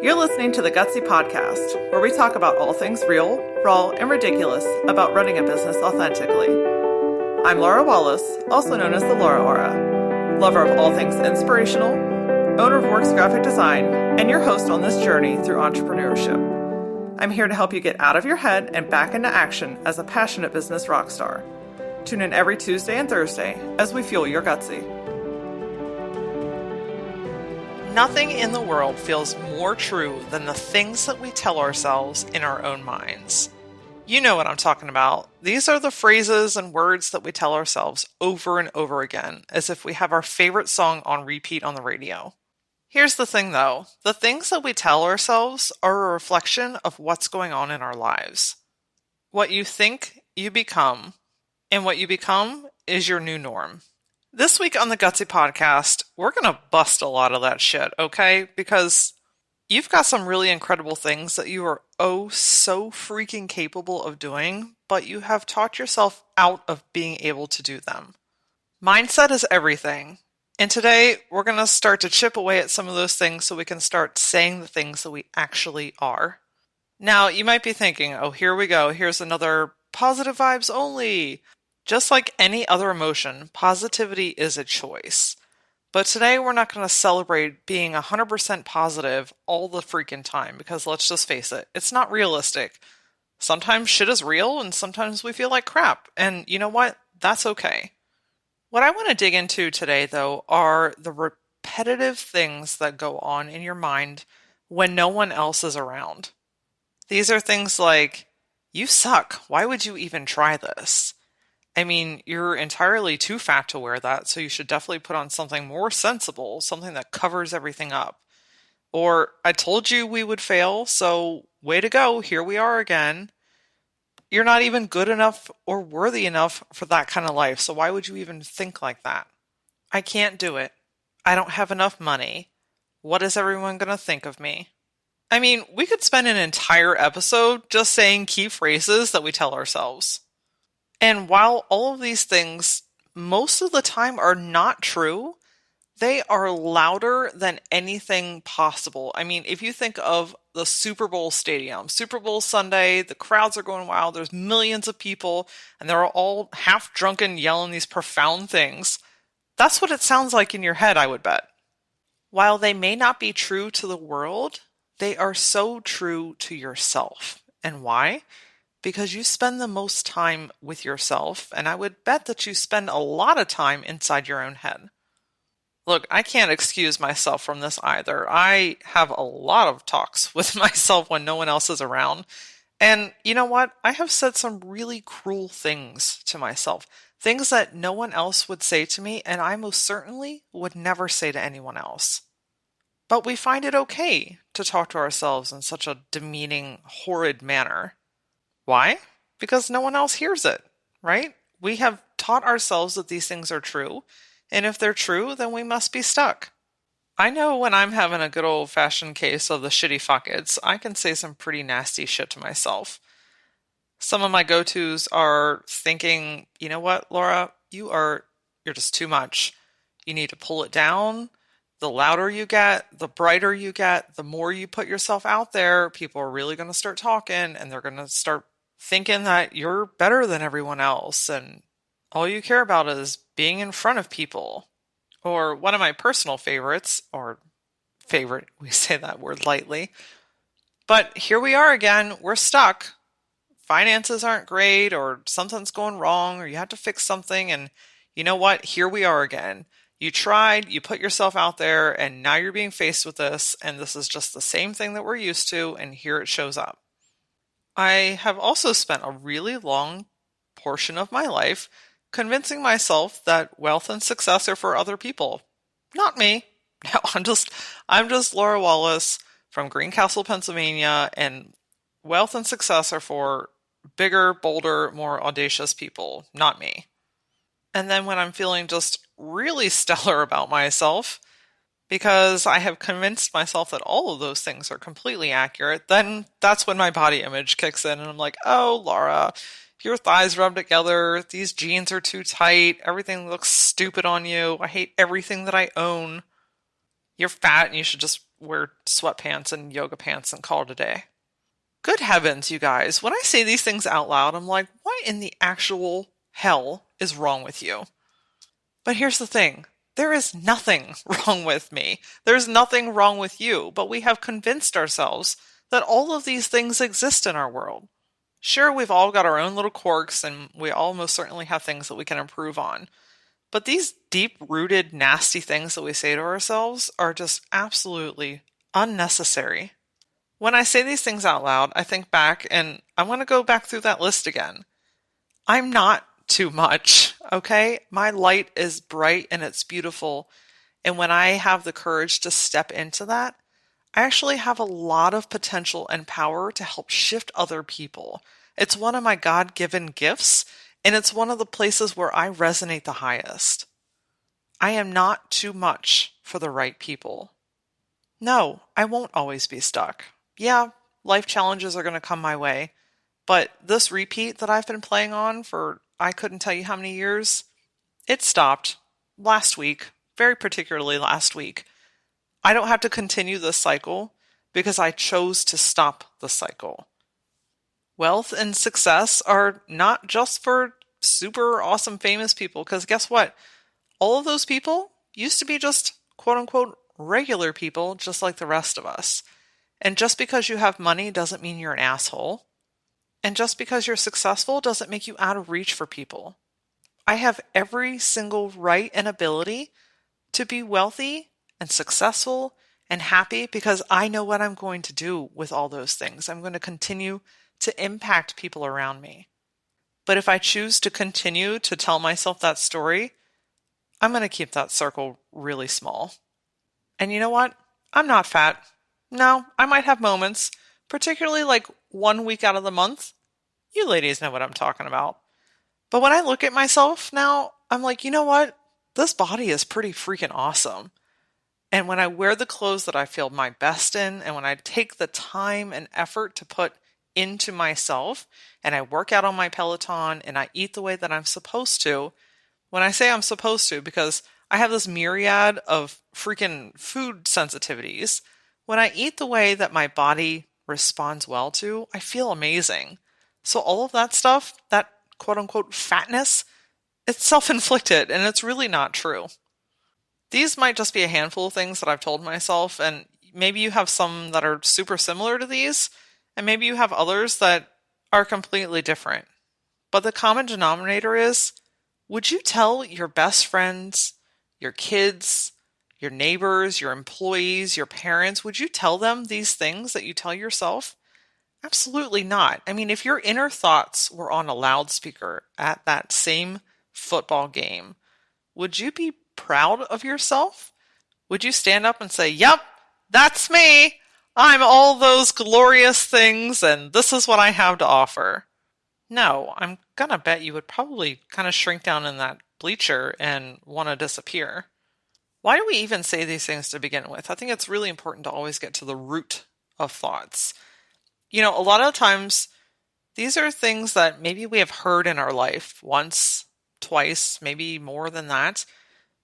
You're listening to the Gutsy Podcast, where we talk about all things real, raw, and ridiculous about running a business authentically. I'm Laura Wallace, also known as the Laura Aura, lover of all things inspirational, owner of Works Graphic Design, and your host on this journey through entrepreneurship. I'm here to help you get out of your head and back into action as a passionate business rock star. Tune in every Tuesday and Thursday as we fuel your Gutsy. Nothing in the world feels more true than the things that we tell ourselves in our own minds. You know what I'm talking about. These are the phrases and words that we tell ourselves over and over again, as if we have our favorite song on repeat on the radio. Here's the thing though, the things that we tell ourselves are a reflection of what's going on in our lives. What you think, you become, and what you become is your new norm. This week on the Gutsy Podcast, we're going to bust a lot of that shit, okay? Because you've got some really incredible things that you are so freaking capable of doing, but you have taught yourself out of being able to do them. Mindset is everything. And today, we're going to start to chip away at some of those things so we can start saying the things that we actually are. Now, you might be thinking, oh, here we go. Here's another positive vibes only. Just like any other emotion, positivity is a choice. But today we're not going to celebrate being 100% positive all the freaking time because let's just face it, it's not realistic. Sometimes shit is real and sometimes we feel like crap. And you know what? That's okay. What I want to dig into today, though, are the repetitive things that go on in your mind when no one else is around. These are things like, you suck. Why would you even try this? I mean, you're entirely too fat to wear that, so you should definitely put on something more sensible, something that covers everything up. Or, I told you we would fail, so way to go, here we are again. You're not even good enough or worthy enough for that kind of life, so why would you even think like that? I can't do it. I don't have enough money. What is everyone going to think of me? I mean, we could spend an entire episode just saying key phrases that we tell ourselves. And while all of these things most of the time are not true, they are louder than anything possible. I mean, if you think of the Super Bowl stadium, Super Bowl Sunday, the crowds are going wild, there's millions of people, and they're all half drunken yelling these profound things. That's what it sounds like in your head, I would bet. While they may not be true to the world, they are so true to yourself. And why? Because you spend the most time with yourself, and I would bet that you spend a lot of time inside your own head. Look, I can't excuse myself from this either. I have a lot of talks with myself when no one else is around. And you know what? I have said some really cruel things to myself. Things that no one else would say to me, and I most certainly would never say to anyone else. But we find it okay to talk to ourselves in such a demeaning, horrid manner. Why? Because no one else hears it, right? We have taught ourselves that these things are true, and if they're true, then we must be stuck. I know when I'm having a good old-fashioned case of the shitty fuckets, I can say some pretty nasty shit to myself. Some of my go-tos are thinking, you know what, Laura, you're just too much. You need to pull it down. The louder you get, the brighter you get, the more you put yourself out there, people are really going to start talking and they're going to start thinking that you're better than everyone else and all you care about is being in front of people. Or one of my personal favorites, we say that word lightly, but here we are again, we're stuck. Finances aren't great or something's going wrong or you have to fix something and you know what, here we are again. You tried, you put yourself out there, and now you're being faced with this, and this is just the same thing that we're used to, and here it shows up. I have also spent a really long portion of my life convincing myself that wealth and success are for other people. Not me. No, I'm just Laura Wallace from Greencastle, Pennsylvania, and wealth and success are for bigger, bolder, more audacious people, not me. And then when I'm feeling just really stellar about myself, because I have convinced myself that all of those things are completely accurate, then that's when my body image kicks in and I'm like, oh, Laura, your thighs rub together, these jeans are too tight, everything looks stupid on you, I hate everything that I own. You're fat and you should just wear sweatpants and yoga pants and call it a day. Good heavens, you guys. When I say these things out loud, I'm like, what in the actual hell is wrong with you? But here's the thing. There is nothing wrong with me. There's nothing wrong with you, but we have convinced ourselves that all of these things exist in our world. Sure, we've all got our own little quirks, and we all most certainly have things that we can improve on. But these deep-rooted, nasty things that we say to ourselves are just absolutely unnecessary. When I say these things out loud, I think back, and I want to go back through that list again. I'm not too much, okay? My light is bright and it's beautiful. And when I have the courage to step into that, I actually have a lot of potential and power to help shift other people. It's one of my God-given gifts, and it's one of the places where I resonate the highest. I am not too much for the right people. No, I won't always be stuck. Yeah, life challenges are going to come my way, but this repeat that I've been playing on for I couldn't tell you how many years, it stopped last week, very particularly last week. I don't have to continue this cycle because I chose to stop the cycle. Wealth and success are not just for super awesome famous people, because guess what? All of those people used to be just quote unquote regular people just like the rest of us. And just because you have money doesn't mean you're an asshole. And just because you're successful doesn't make you out of reach for people. I have every single right and ability to be wealthy and successful and happy because I know what I'm going to do with all those things. I'm going to continue to impact people around me. But if I choose to continue to tell myself that story, I'm going to keep that circle really small. And you know what? I'm not fat. No, I might have moments, particularly like 1 week out of the month. You ladies know what I'm talking about. But when I look at myself now, I'm like, you know what? This body is pretty freaking awesome. And when I wear the clothes that I feel my best in, and when I take the time and effort to put into myself, and I work out on my Peloton, and I eat the way that I'm supposed to, when I say I'm supposed to, because I have this myriad of freaking food sensitivities, when I eat the way that my body responds well to, I feel amazing. So all of that stuff, that quote unquote fatness, it's self-inflicted and it's really not true. These might just be a handful of things that I've told myself, and maybe you have some that are super similar to these, and maybe you have others that are completely different. But the common denominator is, would you tell your best friends, your kids, your neighbors, your employees, your parents, would you tell them these things that you tell yourself? Absolutely not. I mean, if your inner thoughts were on a loudspeaker at that same football game, would you be proud of yourself? Would you stand up and say, yep, that's me. I'm all those glorious things and this is what I have to offer? No, I'm gonna bet you would probably kind of shrink down in that bleacher and want to disappear. Why do we even say these things to begin with? I think it's really important to always get to the root of thoughts. You know, a lot of times, these are things that maybe we have heard in our life once, twice, maybe more than that.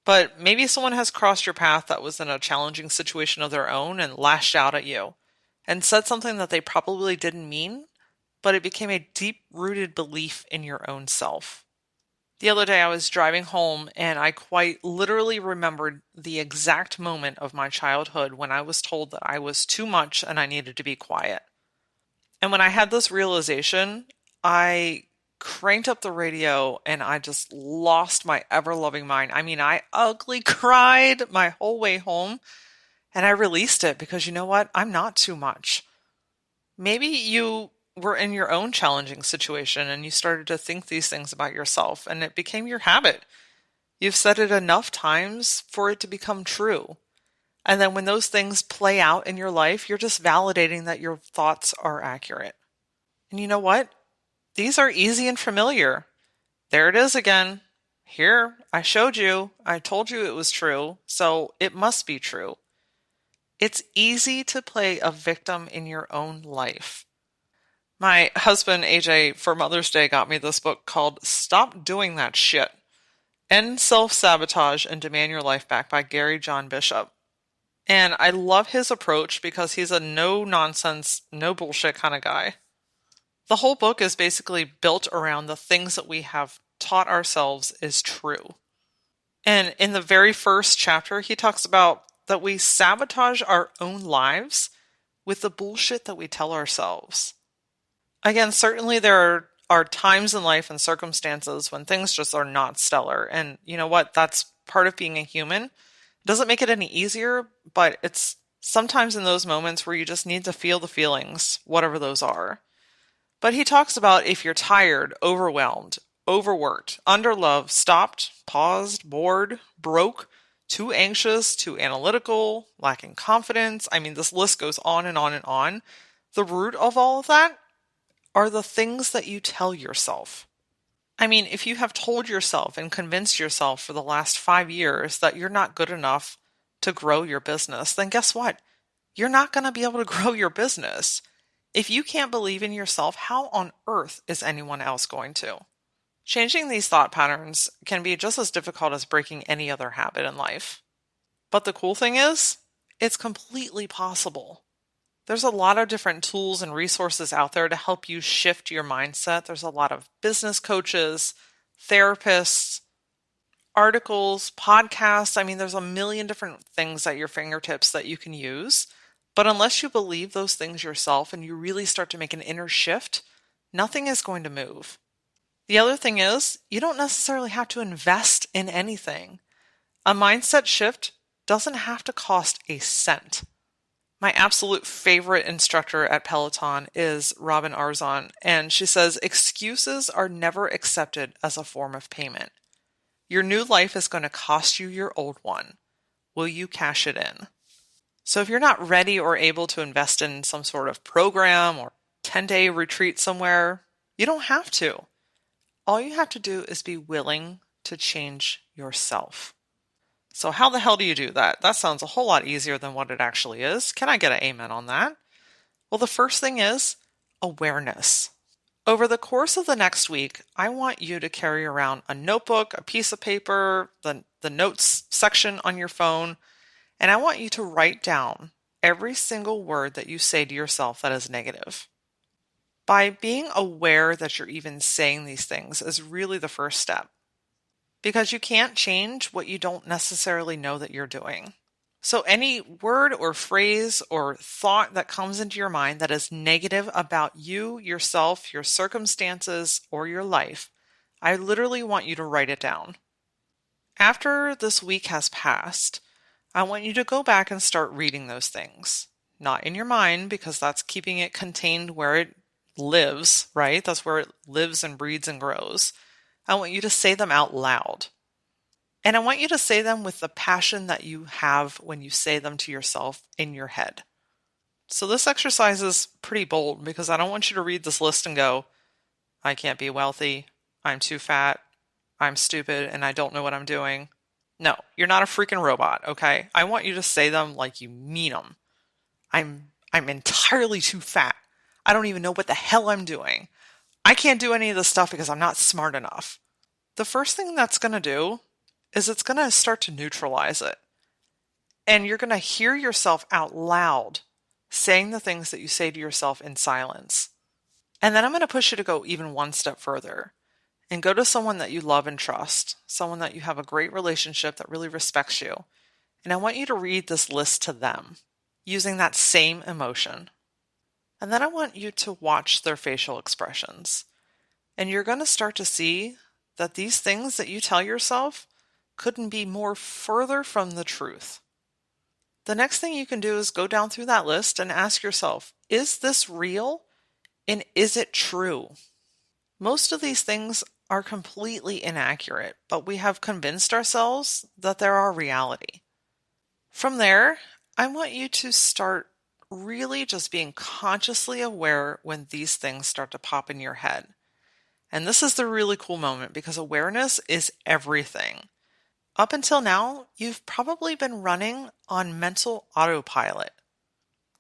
But maybe someone has crossed your path that was in a challenging situation of their own and lashed out at you and said something that they probably didn't mean, but it became a deep-rooted belief in your own self. The other day I was driving home and I quite literally remembered the exact moment of my childhood when I was told that I was too much and I needed to be quiet. And when I had this realization, I cranked up the radio and I just lost my ever-loving mind. I mean, I ugly cried my whole way home and I released it because you know what? I'm not too much. Maybe you were in your own challenging situation and you started to think these things about yourself and it became your habit. You've said it enough times for it to become true. And then when those things play out in your life, you're just validating that your thoughts are accurate. And you know what? These are easy and familiar. There it is again. Here, I showed you. I told you it was true, so it must be true. It's easy to play a victim in your own life. My husband, AJ, for Mother's Day got me this book called Stop Doing That Shit. End Self-Sabotage and Demand Your Life Back by Gary John Bishop. And I love his approach because he's a no nonsense, no bullshit kind of guy. The whole book is basically built around the things that we have taught ourselves is true. And in the very first chapter, he talks about that we sabotage our own lives with the bullshit that we tell ourselves. Again, certainly there are times in life and circumstances when things just are not stellar. And you know what? That's part of being a human. It doesn't make it any easier, but it's sometimes in those moments where you just need to feel the feelings, whatever those are. But he talks about if you're tired, overwhelmed, overworked, underloved, stopped, paused, bored, broke, too anxious, too analytical, lacking confidence. I mean, this list goes on and on and on. The root of all of that are the things that you tell yourself. I mean, if you have told yourself and convinced yourself for the last 5 years that you're not good enough to grow your business, then guess what? You're not going to be able to grow your business. If you can't believe in yourself, how on earth is anyone else going to? Changing these thought patterns can be just as difficult as breaking any other habit in life. But the cool thing is, it's completely possible. There's a lot of different tools and resources out there to help you shift your mindset. There's a lot of business coaches, therapists, articles, podcasts. I mean, there's a million different things at your fingertips that you can use. But unless you believe those things yourself and you really start to make an inner shift, nothing is going to move. The other thing is, you don't necessarily have to invest in anything. A mindset shift doesn't have to cost a cent. My absolute favorite instructor at Peloton is Robin Arzon, and she says, excuses are never accepted as a form of payment. Your new life is going to cost you your old one. Will you cash it in? So if you're not ready or able to invest in some sort of program or 10-day retreat somewhere, you don't have to. All you have to do is be willing to change yourself. So how the hell do you do that? That sounds a whole lot easier than what it actually is. Can I get an amen on that? Well, the first thing is awareness. Over the course of the next week, I want you to carry around a notebook, a piece of paper, the notes section on your phone, and I want you to write down every single word that you say to yourself that is negative. By being aware that you're even saying these things is really the first step. Because you can't change what you don't necessarily know that you're doing. So any word or phrase or thought that comes into your mind that is negative about you, yourself, your circumstances, or your life, I literally want you to write it down. After this week has passed, I want you to go back and start reading those things. Not in your mind, because that's keeping it contained where it lives, right? That's where it lives and breeds and grows. I want you to say them out loud. And I want you to say them with the passion that you have when you say them to yourself in your head. So this exercise is pretty bold because I don't want you to read this list and go, I can't be wealthy, I'm too fat, I'm stupid, and I don't know what I'm doing. No, you're not a freaking robot, okay? I want you to say them like you mean them. I'm entirely too fat. I don't even know what the hell I'm doing. I can't do any of this stuff because I'm not smart enough. The first thing that's going to do is it's going to start to neutralize it. And you're going to hear yourself out loud saying the things that you say to yourself in silence. And then I'm going to push you to go even one step further and go to someone that you love and trust, someone that you have a great relationship that really respects you. And I want you to read this list to them using that same emotion. And then I want you to watch their facial expressions. And you're going to start to see that these things that you tell yourself couldn't be more further from the truth. The next thing you can do is go down through that list and ask yourself, is this real? And is it true? Most of these things are completely inaccurate, but we have convinced ourselves that they're our reality. From there, I want you to start really just being consciously aware when these things start to pop in your head. And this is the really cool moment because awareness is everything. Up until now, you've probably been running on mental autopilot.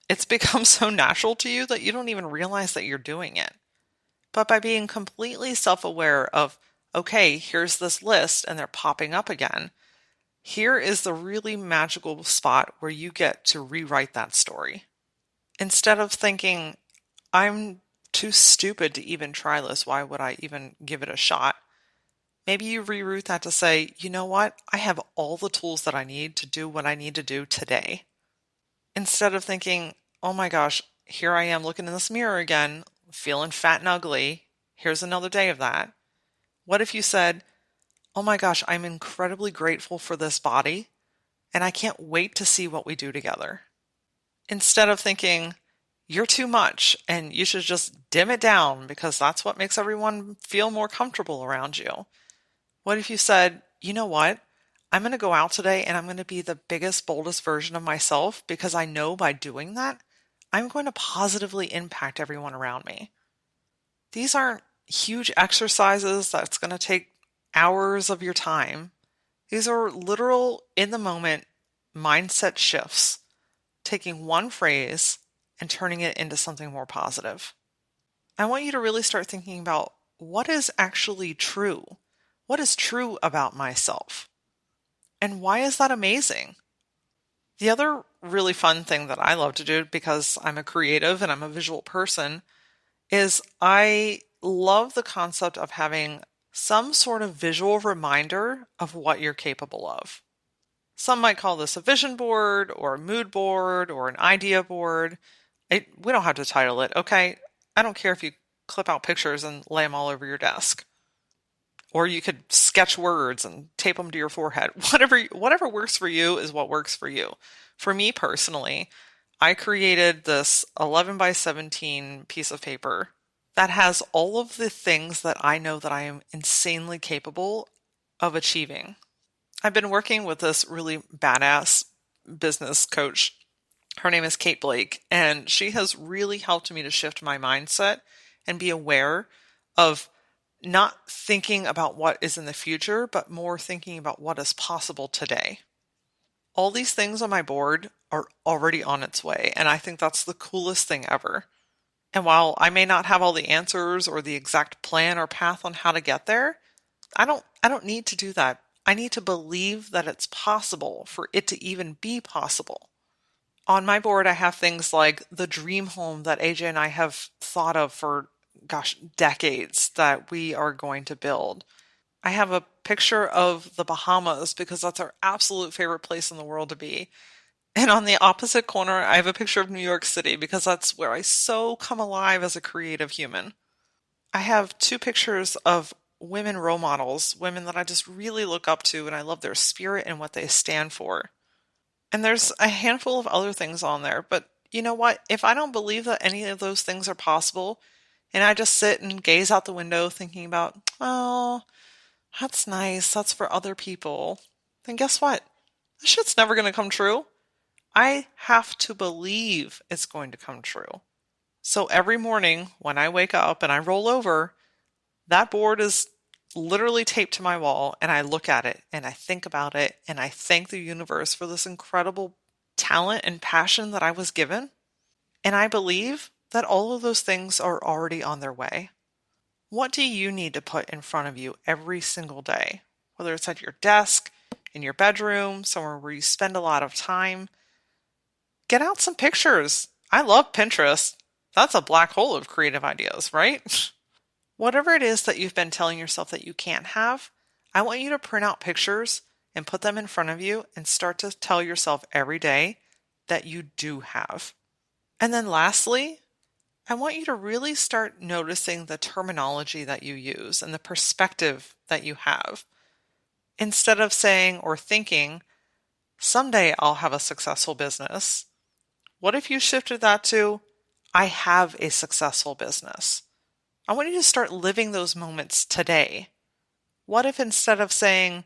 It's become so natural to you that you don't even realize that you're doing it. But by being completely self-aware of, okay, here's this list and they're popping up again, Here is the really magical spot where you get to rewrite that story. Instead of thinking, I'm too stupid to even try this, why would I even give it a shot? Maybe you reroute that to say, you know what? I have all the tools that I need to do what I need to do today. Instead of thinking, oh my gosh, here I am looking in this mirror again, feeling fat and ugly. Here's another day of that. What if you said, oh my gosh, I'm incredibly grateful for this body, and I can't wait to see what we do together. Instead of thinking, you're too much and you should just dim it down because that's what makes everyone feel more comfortable around you. What if you said, you know what? I'm going to go out today and I'm going to be the biggest, boldest version of myself because I know by doing that, I'm going to positively impact everyone around me. These aren't huge exercises that's going to take hours of your time. These are literal, in the moment mindset shifts, taking one phrase and turning it into something more positive. I want you to really start thinking about what is actually true. What is true about myself? And why is that amazing? The other really fun thing that I love to do, because I'm a creative and I'm a visual person, is I love the concept of having some sort of visual reminder of what you're capable of. Some might call this a vision board or a mood board or an idea board. We don't have to title it, okay? I don't care if you clip out pictures and lay them all over your desk. Or you could sketch words and tape them to your forehead. Whatever works for you is what works for you. For me personally, I created this 11 by 17 piece of paper that has all of the things that I know that I am insanely capable of achieving. I've been working with this really badass business coach. Her name is Kate Blake, and she has really helped me to shift my mindset and be aware of not thinking about what is in the future, but more thinking about what is possible today. All these things on my board are already on its way, and I think that's the coolest thing ever. And while I may not have all the answers or the exact plan or path on how to get there, I don't need to do that. I need to believe that it's possible for it to even be possible. On my board, I have things like the dream home that AJ and I have thought of for decades that we are going to build. I have a picture of the Bahamas because that's our absolute favorite place in the world to be. And on the opposite corner, I have a picture of New York City because that's where I so come alive as a creative human. I have 2 pictures of women role models, women that I just really look up to, and I love their spirit and what they stand for. And there's a handful of other things on there, but you know what? If I don't believe that any of those things are possible, and I just sit and gaze out the window thinking about, oh, that's nice, that's for other people, then guess what? This shit's never going to come true. I have to believe it's going to come true. So every morning when I wake up and I roll over, that board is literally taped to my wall, and I look at it and I think about it and I thank the universe for this incredible talent and passion that I was given. And I believe that all of those things are already on their way. What do you need to put in front of you every single day? Whether it's at your desk, in your bedroom, somewhere where you spend a lot of time. Get out some pictures. I love Pinterest. That's a black hole of creative ideas, right? Whatever it is that you've been telling yourself that you can't have, I want you to print out pictures and put them in front of you and start to tell yourself every day that you do have. And then lastly, I want you to really start noticing the terminology that you use and the perspective that you have. Instead of saying or thinking, someday I'll have a successful business, what if you shifted that to, I have a successful business? I want you to start living those moments today. What if instead of saying,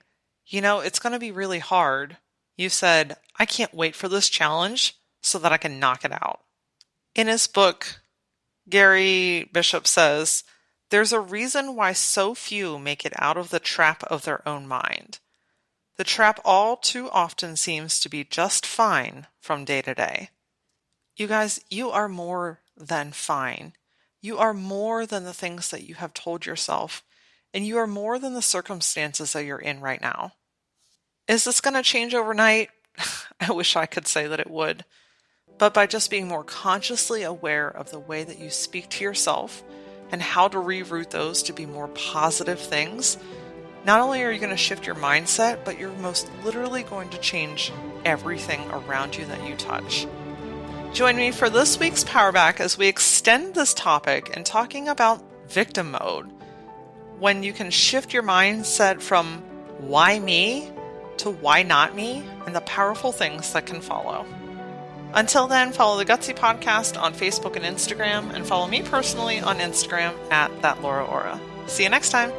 it's going to be really hard, you said, I can't wait for this challenge so that I can knock it out? In his book, Gary Bishop says, there's a reason why so few make it out of the trap of their own mind. The trap all too often seems to be just fine from day to day. You guys, you are more than fine. You are more than the things that you have told yourself, and you are more than the circumstances that you're in right now. Is this going to change overnight? I wish I could say that it would. But by just being more consciously aware of the way that you speak to yourself and how to reroute those to be more positive things, not only are you going to shift your mindset, but you're most literally going to change everything around you that you touch. Join me for this week's Power Back as we extend this topic and talking about victim mode, when you can shift your mindset from why me to why not me, and the powerful things that can follow. Until then, follow the Gutsy Podcast on Facebook and Instagram, and follow me personally on Instagram @thatlauraora. See you next time.